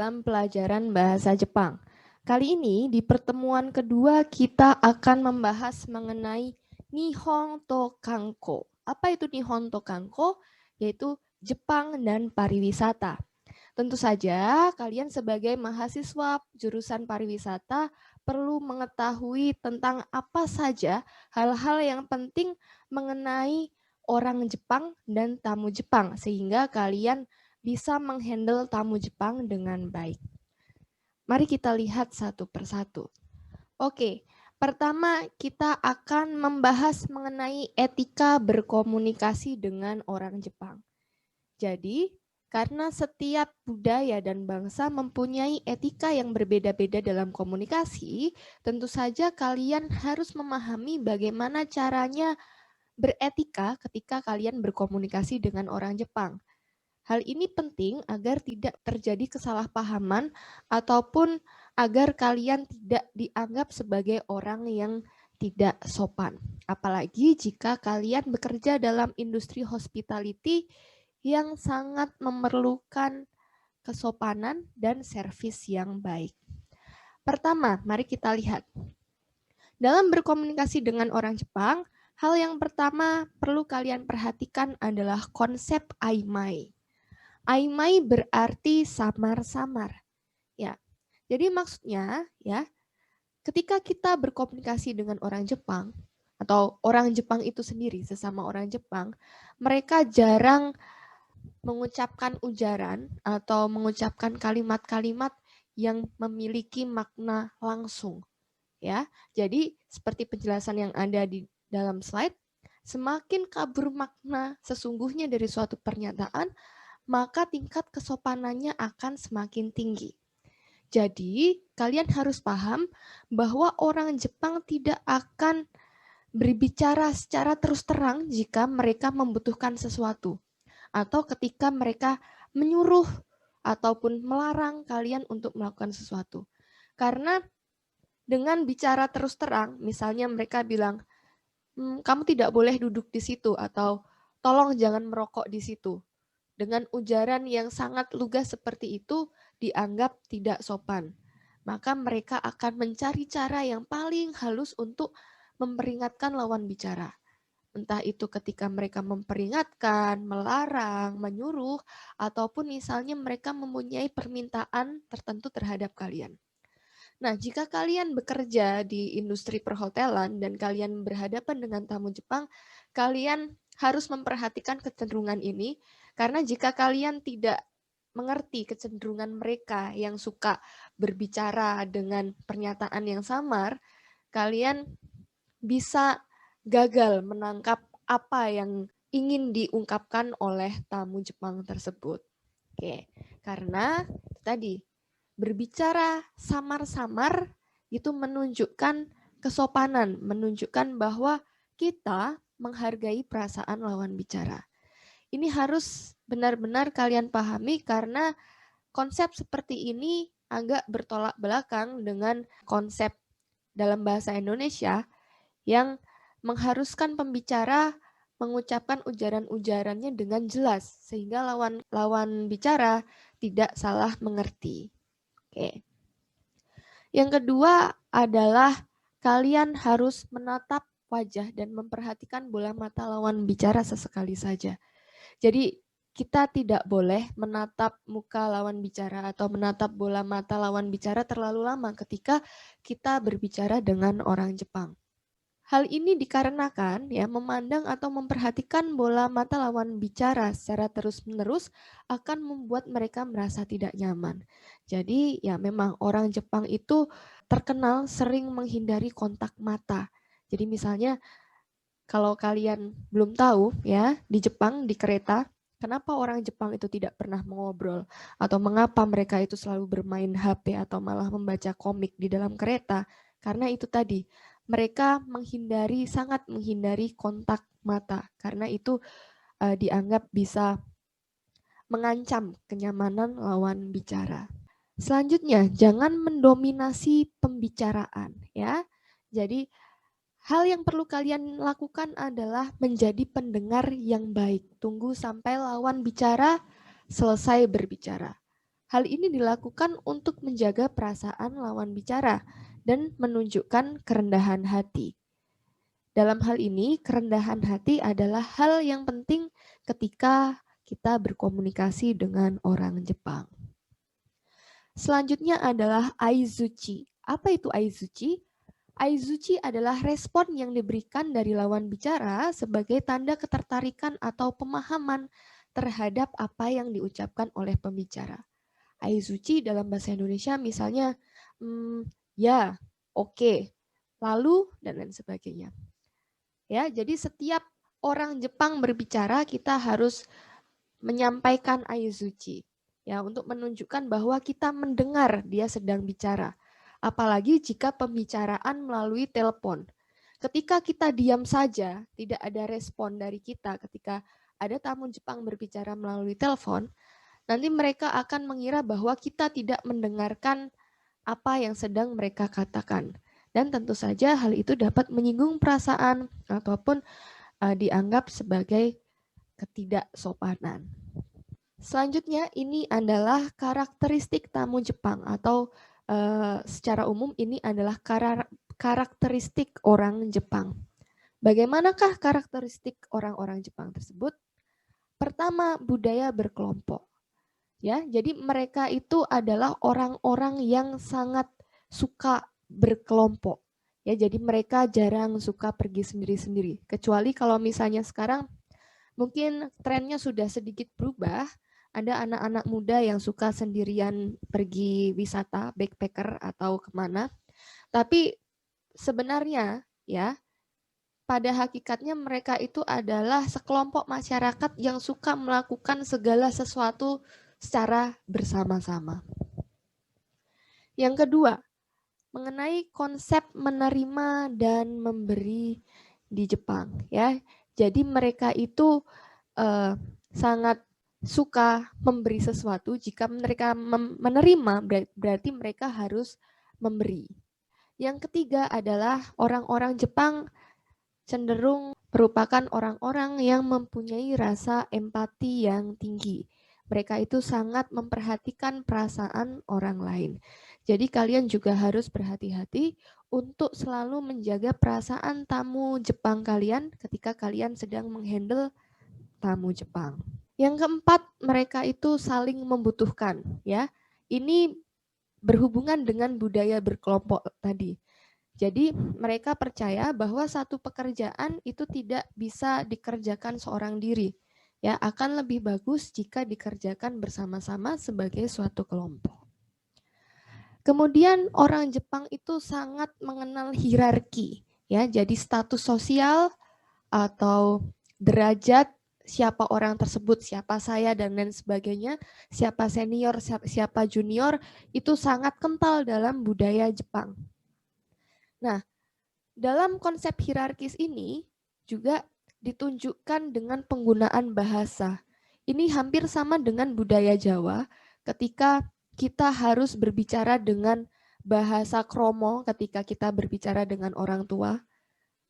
dalam pelajaran bahasa Jepang. Kali ini di pertemuan kedua kita akan membahas mengenai Nihon to Kanko. Apa itu Nihon to Kanko? Yaitu Jepang dan pariwisata. Tentu saja kalian sebagai mahasiswa jurusan pariwisata perlu mengetahui tentang apa saja hal-hal yang penting mengenai orang Jepang dan tamu Jepang sehingga kalian bisa menghandle tamu Jepang dengan baik. Mari kita lihat satu persatu. Oke, pertama kita akan membahas mengenai etika berkomunikasi dengan orang Jepang. Jadi, karena setiap budaya dan bangsa mempunyai etika yang berbeda-beda dalam komunikasi, tentu saja kalian harus memahami bagaimana caranya beretika ketika kalian berkomunikasi dengan orang Jepang. Hal ini penting agar tidak terjadi kesalahpahaman ataupun agar kalian tidak dianggap sebagai orang yang tidak sopan. Apalagi jika kalian bekerja dalam industri hospitality yang sangat memerlukan kesopanan dan servis yang baik. Pertama, mari kita lihat. Dalam berkomunikasi dengan orang Jepang, hal yang pertama perlu kalian perhatikan adalah konsep aimai. Aimai berarti samar-samar. Ya. Jadi maksudnya ya, ketika kita berkomunikasi dengan orang Jepang atau orang Jepang itu sendiri sesama orang Jepang, mereka jarang mengucapkan ujaran atau mengucapkan kalimat-kalimat yang memiliki makna langsung. Ya. Jadi seperti penjelasan yang ada di dalam slide, semakin kabur makna sesungguhnya dari suatu pernyataan, maka tingkat kesopanannya akan semakin tinggi. Jadi, kalian harus paham bahwa orang Jepang tidak akan berbicara secara terus terang jika mereka membutuhkan sesuatu, atau ketika mereka menyuruh ataupun melarang kalian untuk melakukan sesuatu. Karena dengan bicara terus terang, misalnya mereka bilang, kamu tidak boleh duduk di situ, atau tolong jangan merokok di situ. Dengan ujaran yang sangat lugas seperti itu dianggap tidak sopan. Maka mereka akan mencari cara yang paling halus untuk memperingatkan lawan bicara. Entah itu ketika mereka memperingatkan, melarang, menyuruh, ataupun misalnya mereka mempunyai permintaan tertentu terhadap kalian. Nah, jika kalian bekerja di industri perhotelan dan kalian berhadapan dengan tamu Jepang, kalian harus memperhatikan kecenderungan ini, karena jika kalian tidak mengerti kecenderungan mereka yang suka berbicara dengan pernyataan yang samar, kalian bisa gagal menangkap apa yang ingin diungkapkan oleh tamu Jepang tersebut. Oke, karena tadi berbicara samar-samar itu menunjukkan kesopanan, menunjukkan bahwa kita menghargai perasaan lawan bicara. Ini harus benar-benar kalian pahami karena konsep seperti ini agak bertolak belakang dengan konsep dalam bahasa Indonesia yang mengharuskan pembicara mengucapkan ujaran-ujarannya dengan jelas sehingga lawan bicara tidak salah mengerti. Oke. Yang kedua adalah kalian harus menatap wajah dan memperhatikan bola mata lawan bicara sesekali saja. Jadi kita tidak boleh menatap muka lawan bicara atau menatap bola mata lawan bicara terlalu lama ketika kita berbicara dengan orang Jepang. Hal ini dikarenakan ya memandang atau memperhatikan bola mata lawan bicara secara terus-menerus akan membuat mereka merasa tidak nyaman. Jadi ya memang orang Jepang itu terkenal sering menghindari kontak mata. Jadi misalnya kalau kalian belum tahu ya di Jepang di kereta, kenapa orang Jepang itu tidak pernah mengobrol atau mengapa mereka itu selalu bermain HP atau malah membaca komik di dalam kereta? Karena itu tadi mereka sangat menghindari kontak mata karena itu dianggap bisa mengancam kenyamanan lawan bicara. Selanjutnya, jangan mendominasi pembicaraan ya. Jadi hal yang perlu kalian lakukan adalah menjadi pendengar yang baik. Tunggu sampai lawan bicara selesai berbicara. Hal ini dilakukan untuk menjaga perasaan lawan bicara dan menunjukkan kerendahan hati. Dalam hal ini, kerendahan hati adalah hal yang penting ketika kita berkomunikasi dengan orang Jepang. Selanjutnya adalah aizuchi. Apa itu aizuchi? Aizuchi adalah respon yang diberikan dari lawan bicara sebagai tanda ketertarikan atau pemahaman terhadap apa yang diucapkan oleh pembicara. Aizuchi dalam bahasa Indonesia misalnya, ya, oke, lalu, dan lain sebagainya. Ya, jadi setiap orang Jepang berbicara, kita harus menyampaikan aizuchi. Ya, untuk menunjukkan bahwa kita mendengar dia sedang bicara. Apalagi jika pembicaraan melalui telepon. Ketika kita diam saja, tidak ada respon dari kita ketika ada tamu Jepang berbicara melalui telepon, nanti mereka akan mengira bahwa kita tidak mendengarkan apa yang sedang mereka katakan. Dan tentu saja hal itu dapat menyinggung perasaan ataupun dianggap sebagai ketidaksopanan. Selanjutnya ini adalah karakteristik tamu Jepang atau secara umum ini adalah karakteristik orang Jepang. Bagaimanakah karakteristik orang-orang Jepang tersebut? Pertama, budaya berkelompok. Ya, jadi mereka itu adalah orang-orang yang sangat suka berkelompok. Ya, jadi mereka jarang suka pergi sendiri-sendiri. Kecuali kalau misalnya sekarang mungkin trennya sudah sedikit berubah. Ada anak-anak muda yang suka sendirian pergi wisata, backpacker atau kemana. Tapi sebenarnya ya, pada hakikatnya mereka itu adalah sekelompok masyarakat yang suka melakukan segala sesuatu secara bersama-sama. Yang kedua, mengenai konsep menerima dan memberi di Jepang, ya. Jadi mereka itu sangat suka memberi sesuatu. Jika mereka menerima, berarti mereka harus memberi. Yang ketiga adalah orang-orang Jepang cenderung merupakan orang-orang yang mempunyai rasa empati yang tinggi. Mereka itu sangat memperhatikan perasaan orang lain. Jadi kalian juga harus berhati-hati untuk selalu menjaga perasaan tamu Jepang kalian ketika kalian sedang menghandle tamu Jepang. Yang keempat, mereka itu saling membutuhkan, ya. Ini berhubungan dengan budaya berkelompok tadi. Jadi mereka percaya bahwa satu pekerjaan itu tidak bisa dikerjakan seorang diri. Ya, akan lebih bagus jika dikerjakan bersama-sama sebagai suatu kelompok. Kemudian orang Jepang itu sangat mengenal hierarki, ya. Jadi status sosial atau derajat siapa orang tersebut, siapa saya dan lain sebagainya, siapa senior, siapa junior, itu sangat kental dalam budaya Jepang. Nah, dalam konsep hierarkis ini juga ditunjukkan dengan penggunaan bahasa. Ini hampir sama dengan budaya Jawa ketika kita harus berbicara dengan bahasa kromo ketika kita berbicara dengan orang tua,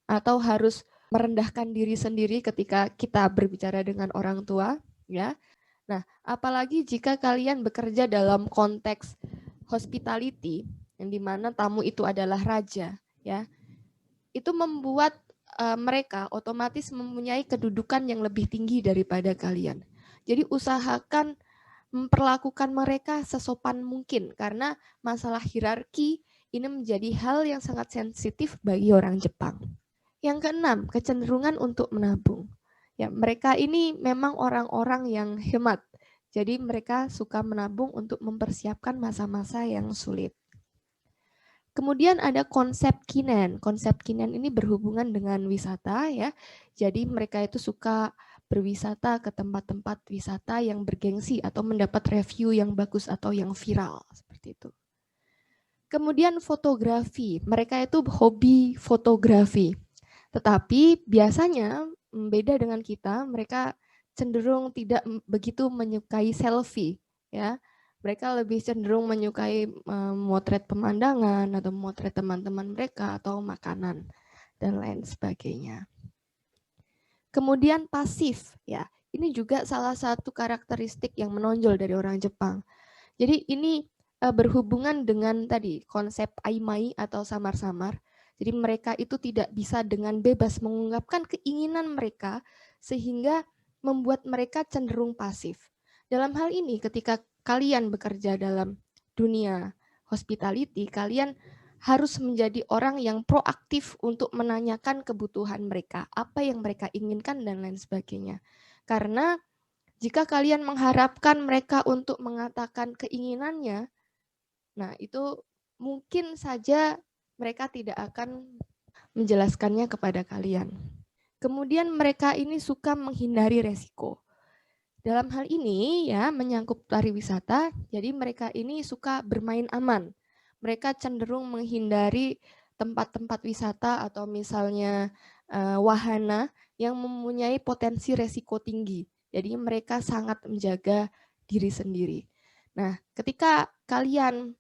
atau harus merendahkan diri sendiri ketika kita berbicara dengan orang tua, ya. Nah, apalagi jika kalian bekerja dalam konteks hospitality, yang dimana tamu itu adalah raja, ya. Itu membuat mereka otomatis mempunyai kedudukan yang lebih tinggi daripada kalian. Jadi usahakan memperlakukan mereka sesopan mungkin karena masalah hierarki ini menjadi hal yang sangat sensitif bagi orang Jepang. Yang keenam, kecenderungan untuk menabung. Ya, mereka ini memang orang-orang yang hemat. Jadi mereka suka menabung untuk mempersiapkan masa-masa yang sulit. Kemudian ada konsep kinen. Konsep kinen ini berhubungan dengan wisata, ya. Jadi mereka itu suka berwisata ke tempat-tempat wisata yang bergengsi atau mendapat review yang bagus atau yang viral seperti itu. Kemudian fotografi. Mereka itu hobi fotografi. Tetapi biasanya beda dengan kita, mereka cenderung tidak begitu menyukai selfie, ya. Mereka lebih cenderung menyukai motret pemandangan atau motret teman-teman mereka atau makanan dan lain sebagainya. Kemudian pasif, ya. Ini juga salah satu karakteristik yang menonjol dari orang Jepang. Jadi ini berhubungan dengan tadi konsep aimai atau samar-samar. Jadi mereka itu tidak bisa dengan bebas mengungkapkan keinginan mereka sehingga membuat mereka cenderung pasif. Dalam hal ini ketika kalian bekerja dalam dunia hospitality, kalian harus menjadi orang yang proaktif untuk menanyakan kebutuhan mereka, apa yang mereka inginkan dan lain sebagainya. Karena jika kalian mengharapkan mereka untuk mengatakan keinginannya, nah itu mungkin saja mereka tidak akan menjelaskannya kepada kalian. Kemudian mereka ini suka menghindari resiko. Dalam hal ini ya menyangkut pariwisata, jadi mereka ini suka bermain aman. Mereka cenderung menghindari tempat-tempat wisata atau misalnya wahana yang mempunyai potensi resiko tinggi. Jadi mereka sangat menjaga diri sendiri. Nah, ketika kalian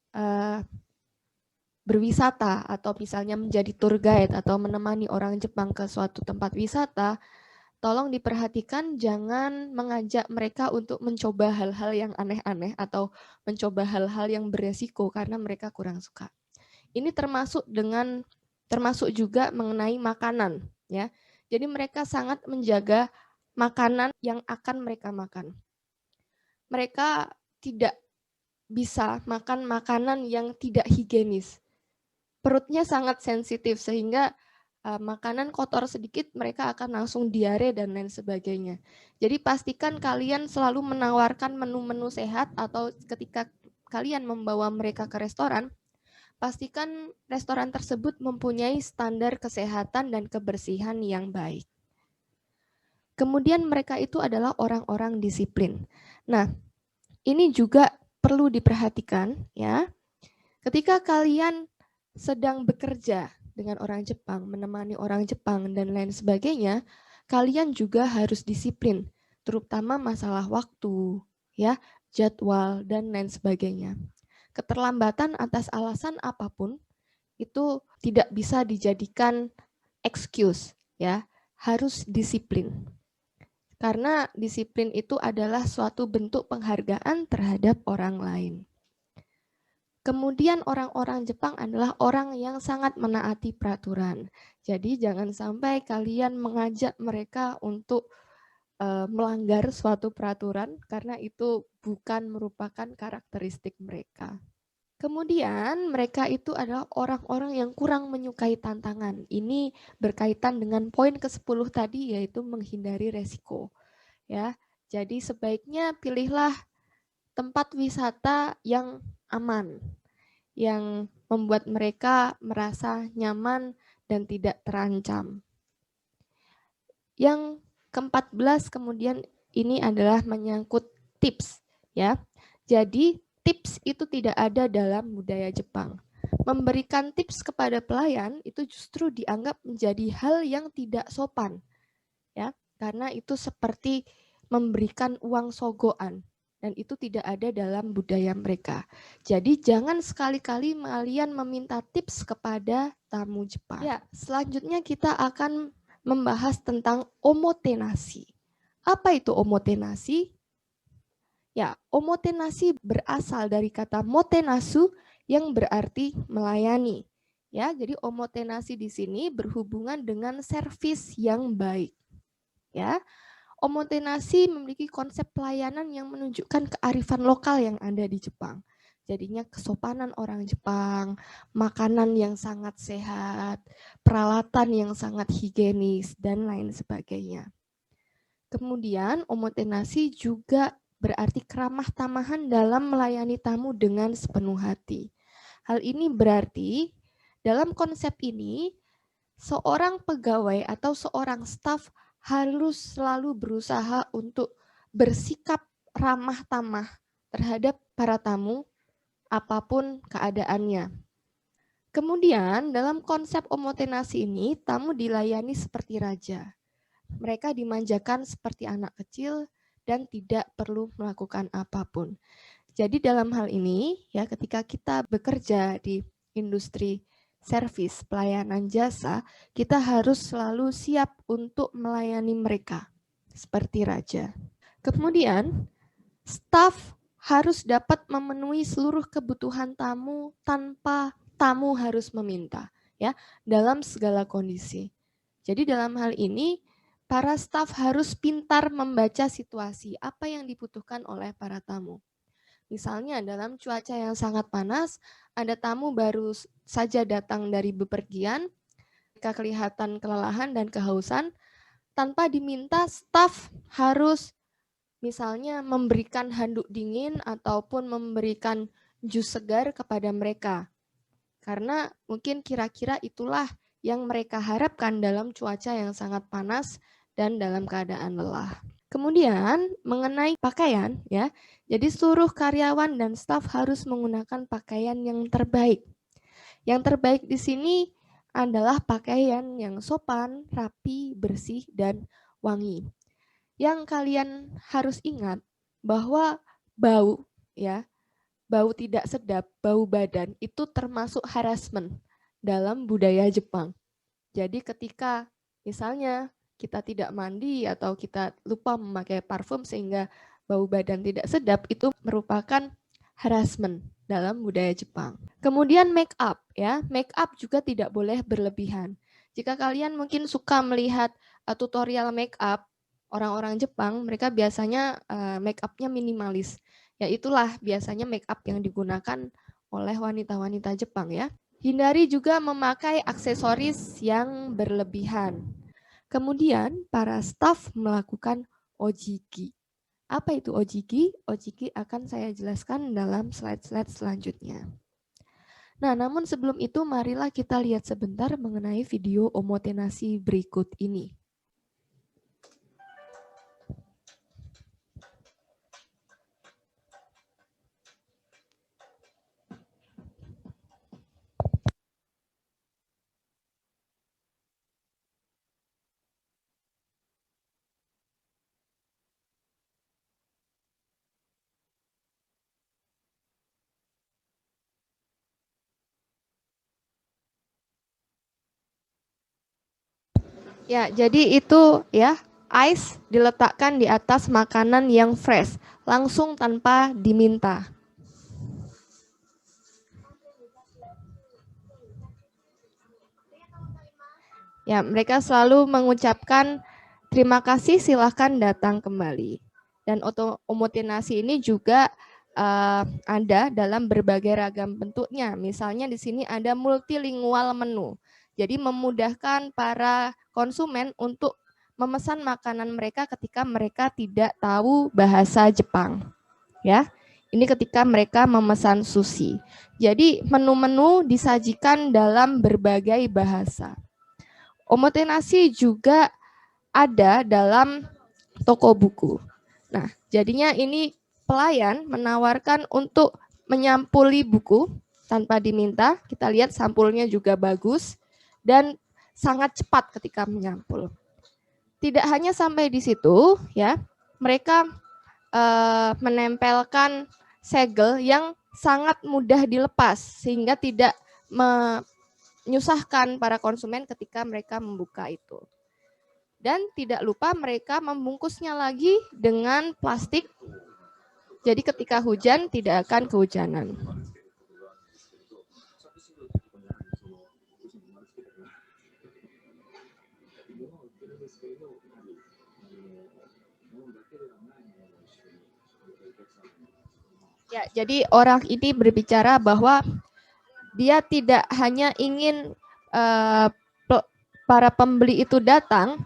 berwisata atau misalnya menjadi tour guide atau menemani orang Jepang ke suatu tempat wisata, tolong diperhatikan jangan mengajak mereka untuk mencoba hal-hal yang aneh-aneh atau mencoba hal-hal yang beresiko karena mereka kurang suka. Ini termasuk juga mengenai makanan ya. Jadi mereka sangat menjaga makanan yang akan mereka makan. Mereka tidak bisa makan makanan yang tidak higienis. Perutnya sangat sensitif sehingga makanan kotor sedikit mereka akan langsung diare dan lain sebagainya. Jadi pastikan kalian selalu menawarkan menu-menu sehat atau ketika kalian membawa mereka ke restoran, pastikan restoran tersebut mempunyai standar kesehatan dan kebersihan yang baik. Kemudian mereka itu adalah orang-orang disiplin. Nah, ini juga perlu diperhatikan ya. Ketika kalian sedang bekerja dengan orang Jepang, menemani orang Jepang dan lain sebagainya, kalian juga harus disiplin, terutama masalah waktu, ya, jadwal dan lain sebagainya. Keterlambatan atas alasan apapun itu tidak bisa dijadikan excuse, ya, harus disiplin. Karena disiplin itu adalah suatu bentuk penghargaan terhadap orang lain. Kemudian orang-orang Jepang adalah orang yang sangat menaati peraturan. Jadi jangan sampai kalian mengajak mereka untuk melanggar suatu peraturan karena itu bukan merupakan karakteristik mereka. Kemudian mereka itu adalah orang-orang yang kurang menyukai tantangan. Ini berkaitan dengan poin ke-10 tadi yaitu menghindari resiko. Ya. Jadi sebaiknya pilihlah tempat wisata yang aman, yang membuat mereka merasa nyaman dan tidak terancam. Yang ke-14 kemudian ini adalah menyangkut tips ya. Jadi tips itu tidak ada dalam budaya Jepang. Memberikan tips kepada pelayan itu justru dianggap menjadi hal yang tidak sopan. Ya, karena itu seperti memberikan uang sogokan dan itu tidak ada dalam budaya mereka. Jadi jangan sekali-kali kalian meminta tips kepada tamu Jepang. Ya, selanjutnya kita akan membahas tentang omotenasi. Apa itu omotenasi? Ya, omotenasi berasal dari kata motenasu yang berarti melayani. Ya, jadi omotenasi di sini berhubungan dengan servis yang baik. Ya, omotenasi memiliki konsep pelayanan yang menunjukkan kearifan lokal yang ada di Jepang. Jadinya kesopanan orang Jepang, makanan yang sangat sehat, peralatan yang sangat higienis, dan lain sebagainya. Kemudian omotenasi juga berarti keramah tamahan dalam melayani tamu dengan sepenuh hati. Hal ini berarti dalam konsep ini seorang pegawai atau seorang staf harus selalu berusaha untuk bersikap ramah tamah terhadap para tamu apapun keadaannya. Kemudian dalam konsep omotenasi ini tamu dilayani seperti raja. Mereka dimanjakan seperti anak kecil dan tidak perlu melakukan apapun. Jadi dalam hal ini ya ketika kita bekerja di industri servis, pelayanan jasa, kita harus selalu siap untuk melayani mereka seperti raja. Kemudian, staf harus dapat memenuhi seluruh kebutuhan tamu tanpa tamu harus meminta, ya, dalam segala kondisi. Jadi dalam hal ini para staf harus pintar membaca situasi apa yang dibutuhkan oleh para tamu. Misalnya dalam cuaca yang sangat panas, ada tamu baru saja datang dari bepergian, mereka kelihatan kelelahan dan kehausan, tanpa diminta staf harus misalnya memberikan handuk dingin ataupun memberikan jus segar kepada mereka. Karena mungkin kira-kira itulah yang mereka harapkan dalam cuaca yang sangat panas dan dalam keadaan lelah. Kemudian mengenai pakaian, ya, jadi seluruh karyawan dan staf harus menggunakan pakaian yang terbaik. Yang terbaik di sini adalah pakaian yang sopan, rapi, bersih, dan wangi. Yang kalian harus ingat bahwa bau, ya, bau tidak sedap, bau badan itu termasuk harassment dalam budaya Jepang. Jadi ketika misalnya kita tidak mandi atau kita lupa memakai parfum sehingga bau badan tidak sedap, itu merupakan harassment dalam budaya Jepang. Kemudian make up, ya, make up juga tidak boleh berlebihan. Jika kalian mungkin suka melihat tutorial make up orang-orang Jepang, mereka biasanya make up-nya minimalis. Ya itulah biasanya make up yang digunakan oleh wanita-wanita Jepang, ya. Hindari juga memakai aksesoris yang berlebihan. Kemudian para staf melakukan ojiki. Apa itu ojiki? Ojiki akan saya jelaskan dalam slide-slide selanjutnya. Nah, namun sebelum itu marilah kita lihat sebentar mengenai video omotenasi berikut ini. Ya, jadi itu ya, ice diletakkan di atas makanan yang fresh, langsung tanpa diminta. Ya, mereka selalu mengucapkan terima kasih, silahkan datang kembali. Dan omotenasi ini juga ada dalam berbagai ragam bentuknya. Misalnya di sini ada multilingual menu. Jadi memudahkan para konsumen untuk memesan makanan mereka ketika mereka tidak tahu bahasa Jepang. Ya, ini ketika mereka memesan sushi. Jadi menu-menu disajikan dalam berbagai bahasa. Omotenasi juga ada dalam toko buku. Nah, jadinya ini pelayan menawarkan untuk menyampuli buku tanpa diminta. Kita lihat sampulnya juga bagus dan sangat cepat ketika menyampul. Tidak hanya sampai di situ, ya, mereka menempelkan segel yang sangat mudah dilepas sehingga tidak menyusahkan para konsumen ketika mereka membuka itu. Dan tidak lupa mereka membungkusnya lagi dengan plastik. Jadi ketika hujan tidak akan kehujanan. Ya, jadi orang ini berbicara bahwa dia tidak hanya ingin para pembeli itu datang,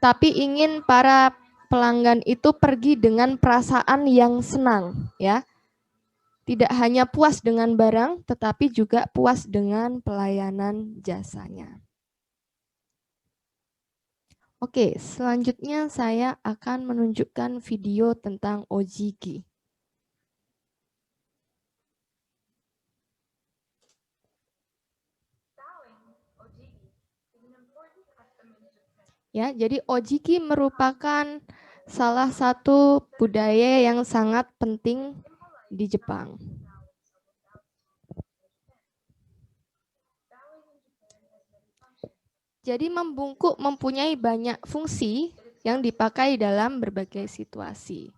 tapi ingin para pelanggan itu pergi dengan perasaan yang senang, ya. Tidak hanya puas dengan barang, tetapi juga puas dengan pelayanan jasanya. Oke, selanjutnya saya akan menunjukkan video tentang ojiki. Ya, jadi ojiki merupakan salah satu budaya yang sangat penting di Jepang. Jadi membungkuk mempunyai banyak fungsi yang dipakai dalam berbagai situasi.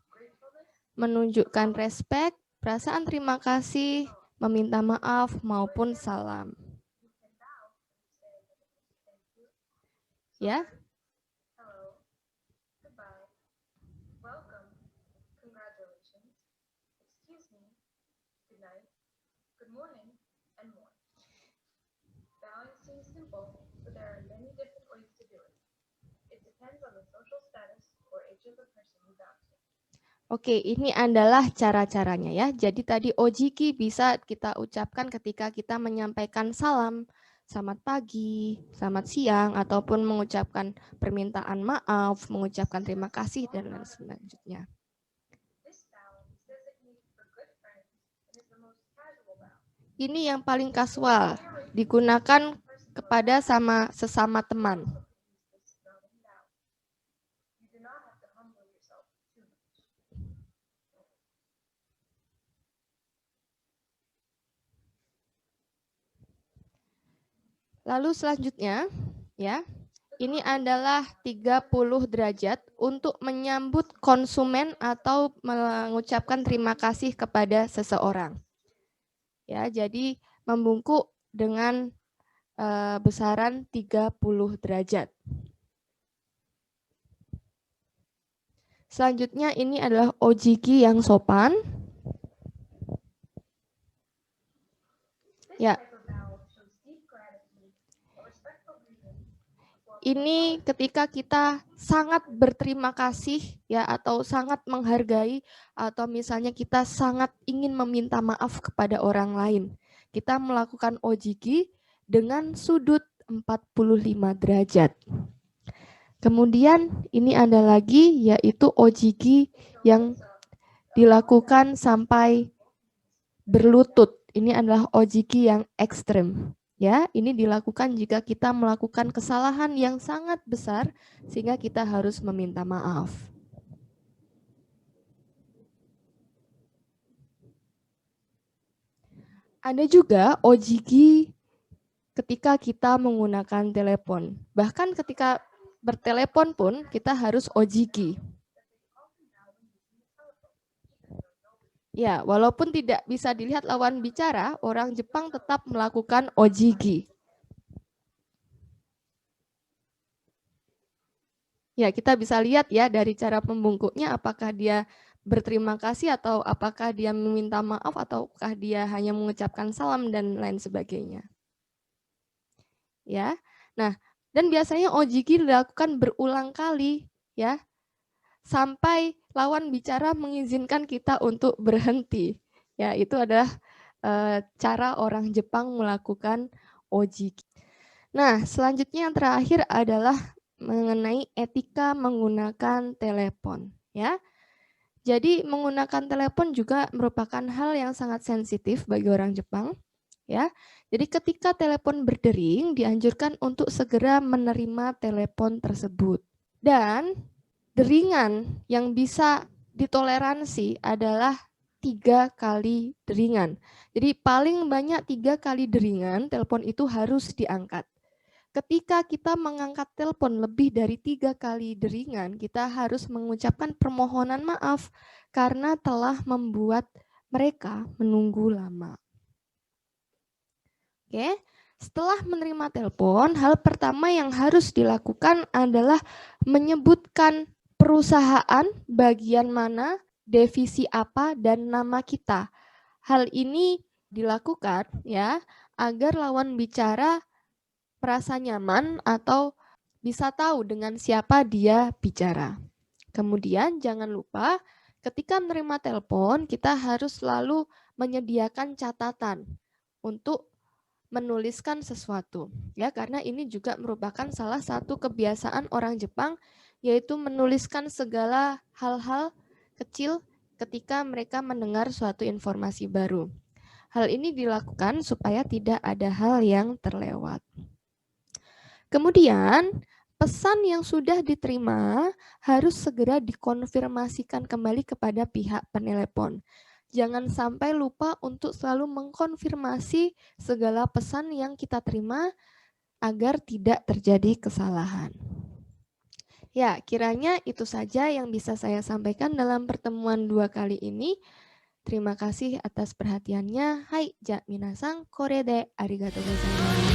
menunjukkan respect, perasaan terima kasih, meminta maaf, maupun salam. Ya. Oke, ini adalah cara-caranya ya. Jadi tadi ojiki bisa kita ucapkan ketika kita menyampaikan salam, selamat pagi, selamat siang, ataupun mengucapkan permintaan maaf, mengucapkan terima kasih, dan lain selanjutnya. Ini yang paling kasual, digunakan kepada sesama teman. Lalu selanjutnya, ya, ini adalah 30 derajat untuk menyambut konsumen atau mengucapkan terima kasih kepada seseorang. Ya, jadi membungkuk dengan besaran 30 derajat. Selanjutnya ini adalah ojiki yang sopan. Ya. Ini ketika kita sangat berterima kasih ya, atau sangat menghargai, atau misalnya kita sangat ingin meminta maaf kepada orang lain. Kita melakukan ojiki dengan sudut 45 derajat. Kemudian ini ada lagi yaitu ojiki yang dilakukan sampai berlutut. Ini adalah ojiki yang ekstrem. Ya, ini dilakukan jika kita melakukan kesalahan yang sangat besar sehingga kita harus meminta maaf. Ada juga ojiki ketika kita menggunakan telepon. Bahkan ketika bertelepon pun kita harus ojiki. Ya, walaupun tidak bisa dilihat lawan bicara, orang Jepang tetap melakukan ojiki. Ya, kita bisa lihat ya dari cara pembungkuknya apakah dia berterima kasih atau apakah dia meminta maaf ataukah dia hanya mengucapkan salam dan lain sebagainya. Ya. Nah, dan biasanya ojiki dilakukan berulang kali ya, sampai lawan bicara mengizinkan kita untuk berhenti. Ya, itu adalah cara orang Jepang melakukan ojiki. Nah, selanjutnya yang terakhir adalah mengenai etika menggunakan telepon, ya. Jadi menggunakan telepon juga merupakan hal yang sangat sensitif bagi orang Jepang, ya. Jadi ketika telepon berdering dianjurkan untuk segera menerima telepon tersebut. Dan deringan yang bisa ditoleransi adalah 3 kali deringan. Jadi paling banyak 3 kali deringan telepon itu harus diangkat. Ketika kita mengangkat telepon lebih dari 3 kali deringan, kita harus mengucapkan permohonan maaf karena telah membuat mereka menunggu lama. Oke, setelah menerima telepon, hal pertama yang harus dilakukan adalah menyebutkan perusahaan, bagian mana, divisi apa, dan nama kita. Hal ini dilakukan ya agar lawan bicara merasa nyaman atau bisa tahu dengan siapa dia bicara. Kemudian jangan lupa ketika menerima telepon kita harus selalu menyediakan catatan untuk menuliskan sesuatu ya, karena ini juga merupakan salah satu kebiasaan orang Jepang yaitu menuliskan segala hal-hal kecil ketika mereka mendengar suatu informasi baru. Hal ini dilakukan supaya tidak ada hal yang terlewat. Kemudian, pesan yang sudah diterima harus segera dikonfirmasikan kembali kepada pihak penelepon. Jangan sampai lupa untuk selalu mengkonfirmasi segala pesan yang kita terima agar tidak terjadi kesalahan. Ya, kiranya itu saja yang bisa saya sampaikan dalam pertemuan 2 kali ini. Terima kasih atas perhatiannya. Hai, ja minasang, kore de arigatou gozaimasu.